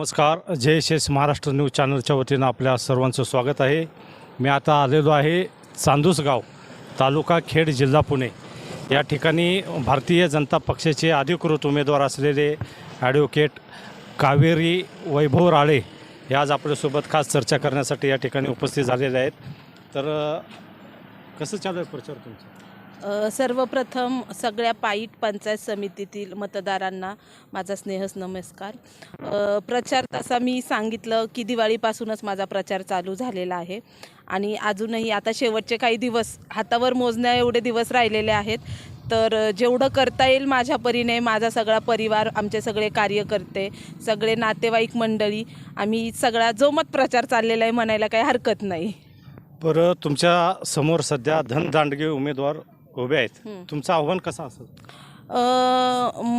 नमस्कार, जय शेष महाराष्ट्र न्यूज चॅनलच्या वतीनं आपल्या सर्वांचं स्वागत आहे। मी आता आलेलो आहे चांदूसगाव, तालुका खेड, जिल्हा पुणे या ठिकाणी भारतीय जनता पक्षाचे अधिकृत उमेदवार असलेले ॲडव्होकेट कावेरी वैभव राळे हे आज आपल्यासोबत खास चर्चा करण्यासाठी या ठिकाणी उपस्थित झालेले आहेत। तर कसं चालू आहे प्रचार तुमचा? सर्वप्रथम सगळ्या पाईट पंचायत समितीतील मतदारांना माझा नमस्कार। प्रचार तसा मी सांगितलं की दिवाळीपासूनच माझा प्रचार चालू झालेला आहे आणि अजूनही आता शेवटचे काही दिवस हातावर मोजण्या एवढे दिवस राहिलेले आहेत। तर जेवढं करता येईल माझ्या परीने, माझा सगळा परिवार, आमचे सगळे कार्यकर्ते, सगळे नातेवाईक मंडळी, आम्ही सगळा जोमत प्रचार चाललेला आहे म्हणायला काही हरकत नाही। बरं, तुमच्या समोर सध्या धनदांडगे उमेदवार उभे आहेत, तुमचं आव्हान कसं असेल?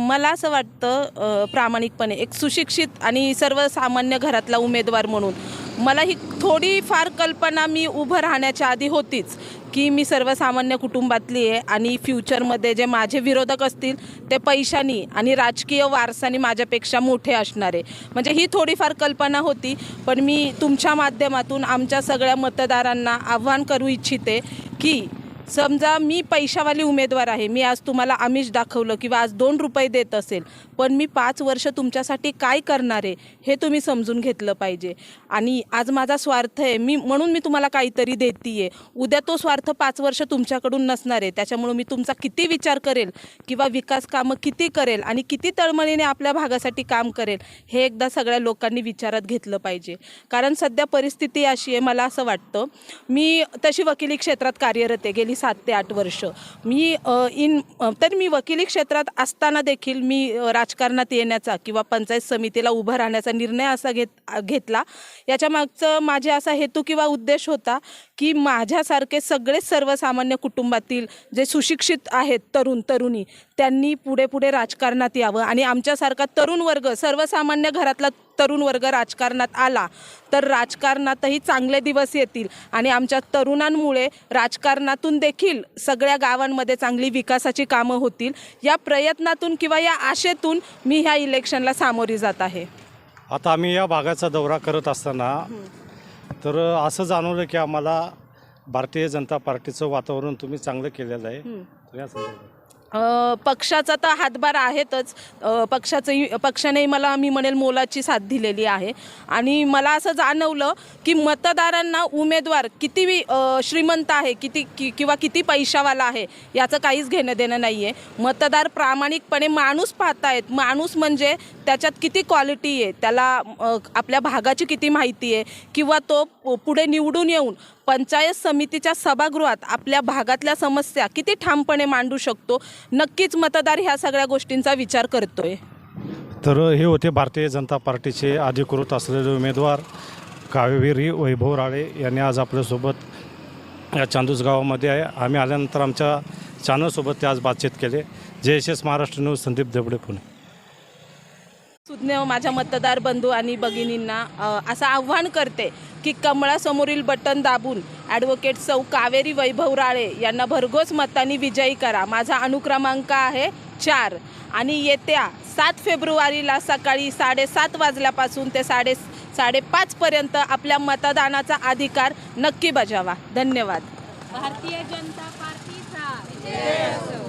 मला असं वाटतं प्रामाणिकपणे एक सुशिक्षित आणि सर्वसामान्य घरातला उमेदवार म्हणून मला ही थोडीफार कल्पना मी उभं राहण्याच्या आधी होतीच की मी सर्वसामान्य कुटुंबातली आहे आणि फ्युचरमध्ये जे माझे विरोधक असतील ते पैशानी आणि राजकीय वारसानी माझ्यापेक्षा मोठे असणार आहे, म्हणजे ही थोडीफार कल्पना होती। पण मी तुमच्या माध्यमातून आमच्या सगळ्या मतदारांना आव्हान करू इच्छिते की समजा मी पैशावाली उमेदवार आहे, मी आज तुम्हाला आमिष दाखवलं किंवा आज 2 रुपये देत असेल, पण मी 5 वर्ष तुमच्यासाठी काय करणार आहे हे तुम्ही समजून घेतलं पाहिजे। आणि आज माझा स्वार्थ आहे म्हणून मी तुम्हाला काहीतरी देते, उद्या तो स्वार्थ 5 वर्ष तुमच्याकडून नसणार आहे। त्याच्यामुळे मी तुमचा किती विचार करेल किंवा विकास कामं किती करेल आणि किती तळमळीने आपल्या भागासाठी काम करेल हे एकदा सगळ्या लोकांनी विचारात घेतलं पाहिजे। कारण सध्या परिस्थिती अशी आहे, मला असं वाटतं, मी तशी वकिली क्षेत्रात कार्यरत आहे गेली 7 ते 8 वर्ष। तर मी वकिली क्षेत्रात असताना देखील मी राजकारणात येण्याचा किंवा पंचायत समितीला उभं राहण्याचा निर्णय असा घेतला। याच्या मागचं माझे असा हेतू किंवा उद्देश होता की माझ्यासारखे सगळे सर्वसामान्य कुटुंबातील जे सुशिक्षित आहेत तरुण तरुणी त्यांनी पुढे राजकारणात यावं आणि आमच्यासारखा तरुण वर्ग, सर्वसामान्य घरातला तरुण वर्ग राजकारणात आला तर राजकारणातही चांगले दिवस येतील आणि आमच्या तरुणांमुळे राजकारणातून देखील सगळ्या गावांमध्ये चांगली विकासाची कामं होतील। या प्रयत्नातून किंवा या आशेतून मी ह्या इलेक्शनला सामोरी जात आहे। आता आम्ही या भागाचा दौरा करत असताना तर असं जाणवलं की आम्हाला भारतीय जनता पार्टीचं वातावरण तुम्ही चांगलं केलेलं आहे, तर या संदर्भात पक्षाचा तर हातभार आहेतच, पक्षानेही मला मी म्हणेल मोलाची साथ दिलेली आहे। आणि मला असं जाणवलं की मतदारांना उमेदवार किती श्रीमंत आहे किंवा किती पैशावाला आहे याचं काहीच घेणं देणं नाही आहे। मतदार प्रामाणिकपणे माणूस पाहतायत, माणूस म्हणजे त्याच्यात किती क्वालिटी आहे, त्याला आपल्या भागाची किती माहिती आहे किंवा तो पुढे निवडून येऊन पंचायत समितीच्या सभागृहात आपल्या भागातल्या समस्या किती ठामपणे मांडू शकतो। नक्कीच मतदार ह्या सगळ्या गोष्टींचा विचार करतोय। तर हे होते भारतीय जनता पार्टीचे अधिकृत असलेले उमेदवार कावेरी वैभव राळे यांनी आज आपल्यासोबत या चांदूस गावामध्ये आहे। आम्ही आल्यानंतर आमच्या चॅनलसोबत ते आज बातचीत केले। जय शेष महाराष्ट्र न्यूज, संदीप देबडे, पुणे। सुज्ञ माझ्या मतदार बंधू आणि भगिनींना असं आव्हान करते की कमळासमोरील बटन दाबून ॲडव्होकेट सौ कावेरी वैभव राळे यांना भरघोस मतांनी विजयी करा। माझा अनुक्रमांक आहे 4 आणि येत्या 7 फेब्रुवारीला सकाळी 7:30 वाजल्यापासून ते 5:30 पर्यंत आपल्या मतदानाचा अधिकार नक्की बजावा। धन्यवाद। भारतीय जनता पार्टीचा जय असो।